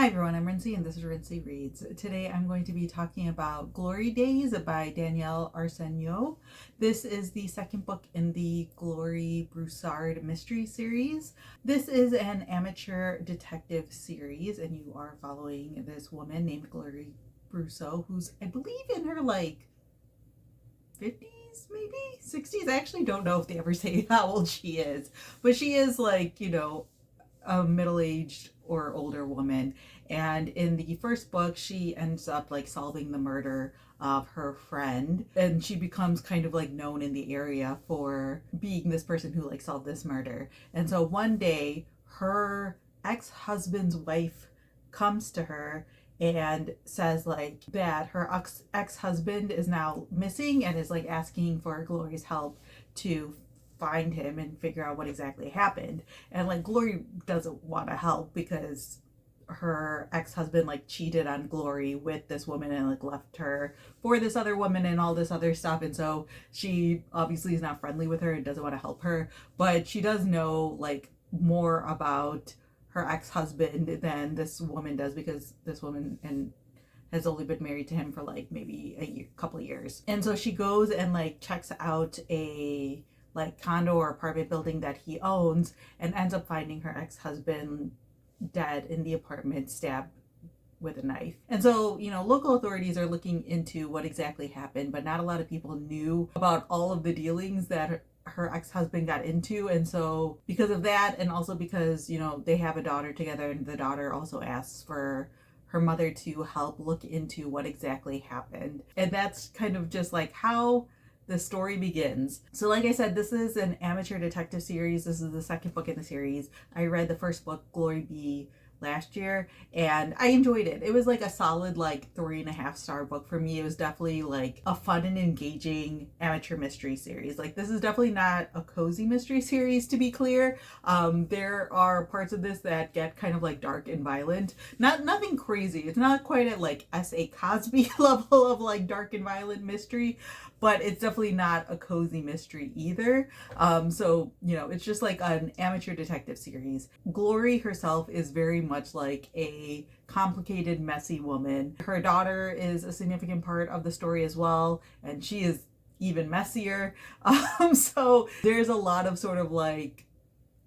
everyone, I'm Rinsey and this is Rinsey Reads. Today I'm going to be talking about Glory Daze by Danielle Arceneaux. This is the second book in the Glory Broussard mystery series. This is an amateur detective series and you are following this woman named Glory Broussard, who's I believe in her 50s, maybe 60s. I actually don't know if they ever say how old she is, but she is a middle-aged or older woman. And in the first book, she ends up solving the murder of her friend, and she becomes kind of known in the area for being this person who solved this murder. And so one day her ex-husband's wife comes to her and says that her ex-husband is now missing and is asking for Glory's help to find him and figure out what exactly happened. And Glory doesn't want to help because her ex-husband cheated on Glory with this woman and left her for this other woman and all this other stuff. And so she obviously is not friendly with her and doesn't want to help her, but she does know more about her ex-husband than this woman does, because this woman has only been married to him for maybe couple of years. And so she goes and checks out a condo or apartment building that he owns and ends up finding her ex-husband dead in the apartment, stabbed with a knife. And so, local authorities are looking into what exactly happened, but not a lot of people knew about all of the dealings that her ex-husband got into. And so because of that, and also because, they have a daughter together, and the daughter also asks for her mother to help look into what exactly happened. And that's kind of just how the story begins. So like I said, this is an amateur detective series. This is the second book in the series. I read the first book, Glory B, last year, and I enjoyed it. It was a solid 3.5-star book for me. It was definitely a fun and engaging amateur mystery series. This is definitely not a cozy mystery series, to be clear. There are parts of this that get kind of dark and violent. Nothing crazy. It's not quite at S.A. Cosby level of dark and violent mystery, but it's definitely not a cozy mystery either. So, it's just an amateur detective series. Glory herself is very much a complicated, messy woman. Her daughter is a significant part of the story as well, and she is even messier. So there's a lot of sort of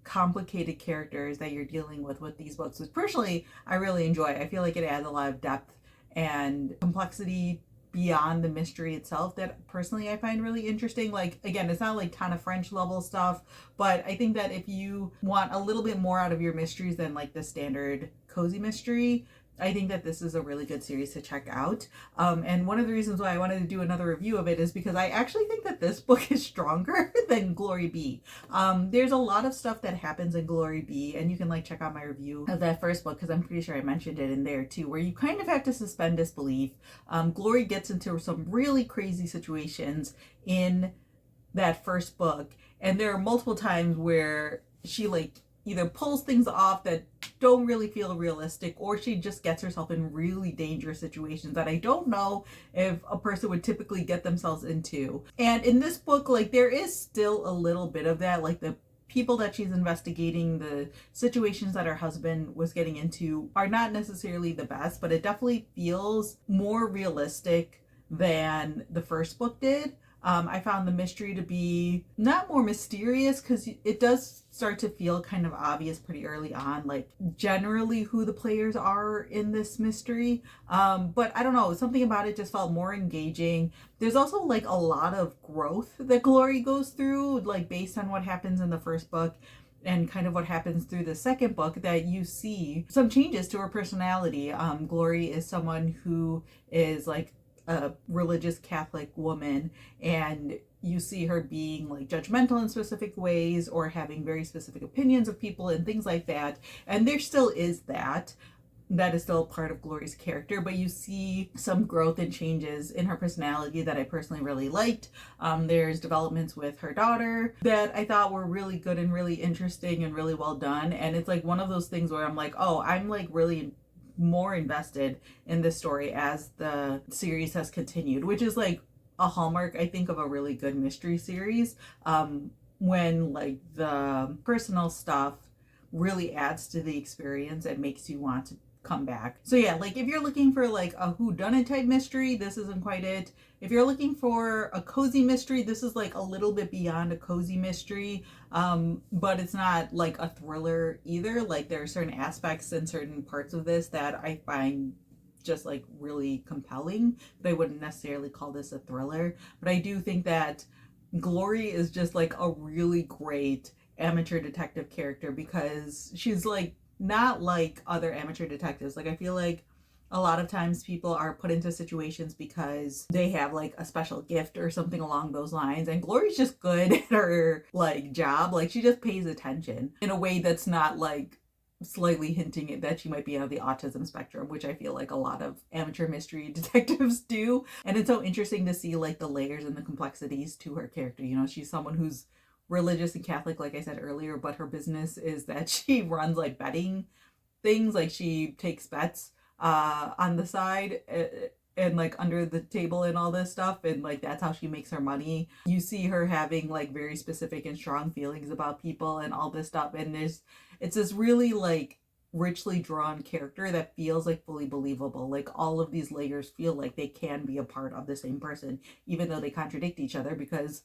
complicated characters that you're dealing with these books, which personally I really enjoy. I feel like it adds a lot of depth and complexity beyond the mystery itself that personally I find really interesting. Again, it's not ton of French level stuff, but I think that if you want a little bit more out of your mysteries than the standard cozy mystery, I think that this is a really good series to check out. And one of the reasons why I wanted to do another review of it is because I actually think that this book is stronger than Glory B. There's a lot of stuff that happens in Glory B, and you can check out my review of that first book, because I'm pretty sure I mentioned it in there too, where you kind of have to suspend disbelief. Glory gets into some really crazy situations in that first book, and there are multiple times where she either pulls things off that don't really feel realistic, or she just gets herself in really dangerous situations that I don't know if a person would typically get themselves into. And in this book, there is still a little bit of that, the people that she's investigating, the situations that her husband was getting into are not necessarily the best, but it definitely feels more realistic than the first book did. I found the mystery to be not more mysterious, because it does start to feel kind of obvious pretty early on, generally who the players are in this mystery. But I don't know, something about it just felt more engaging. There's also a lot of growth that Glory goes through, based on what happens in the first book and kind of what happens through the second book, that you see some changes to her personality. Glory is someone who is a religious Catholic woman, and you see her being judgmental in specific ways, or having very specific opinions of people and things like that. And there still is that is still part of Glory's character, but you see some growth and changes in her personality that I personally really liked. There's developments with her daughter that I thought were really good and really interesting and really well done. And it's one of those things where I'm I'm really more invested in this story as the series has continued, which is a hallmark, I think, of a really good mystery series, when the personal stuff really adds to the experience and makes you want to come back. So yeah, like if you're looking for like a whodunit type mystery, this isn't quite it. If you're looking for a cozy mystery, this is like a little bit beyond a cozy mystery, but it's not like a thriller either. Like there are certain aspects and certain parts of this that I find just like really compelling, but I wouldn't necessarily call this a thriller. But I do think that Glory is just like a really great amateur detective character because she's like not like other amateur detectives. Like I feel like a lot of times people are put into situations because they have like a special gift or something along those lines, and Glory's just good at her like job. Like she just pays attention in a way that's not like slightly hinting at that she might be on the autism spectrum, which I feel like a lot of amateur mystery detectives do. And it's so interesting to see like the layers and the complexities to her character. You know, she's someone who's religious and Catholic, like I said earlier, but her business is that she runs like betting things. Like she takes bets on the side and like under the table and all this stuff, and like that's how she makes her money. You see her having like very specific and strong feelings about people and all this stuff, and it's this really like richly drawn character that feels like fully believable. Like all of these layers feel like they can be a part of the same person, even though they contradict each other, because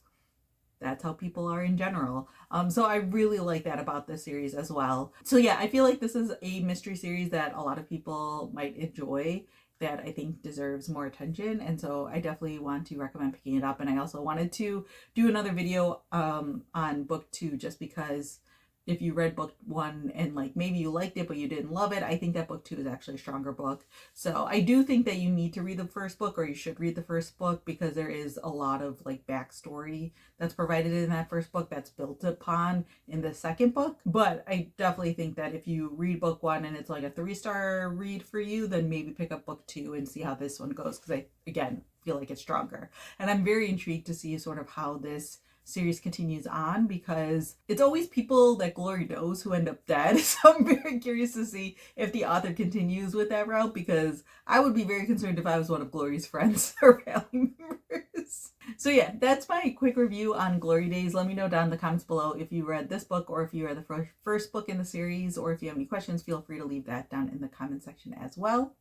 that's how people are in general. So I really like that about this series as well. So yeah, I feel like this is a mystery series that a lot of people might enjoy, that I think deserves more attention. And so I definitely want to recommend picking it up. And I also wanted to do another video on book 2, just because if you read book 1 and like maybe you liked it but you didn't love it, I think that book 2 is actually a stronger book. So I do think that you need to read the first book, or you should read the first book, because there is a lot of like backstory that's provided in that first book that's built upon in the second book. But I definitely think that if you read book 1 and it's like a 3-star read for you, then maybe pick up book 2 and see how this one goes, because I again feel like it's stronger. And I'm very intrigued to see sort of how this series continues on, because it's always people that Glory knows who end up dead. So I'm very curious to see if the author continues with that route, because I would be very concerned if I was one of Glory's friends or family members. So yeah, that's my quick review on Glory Daze. Let me know down in the comments below if you read this book, or if you read the first book in the series, or if you have any questions, feel free to leave that down in the comment section as well.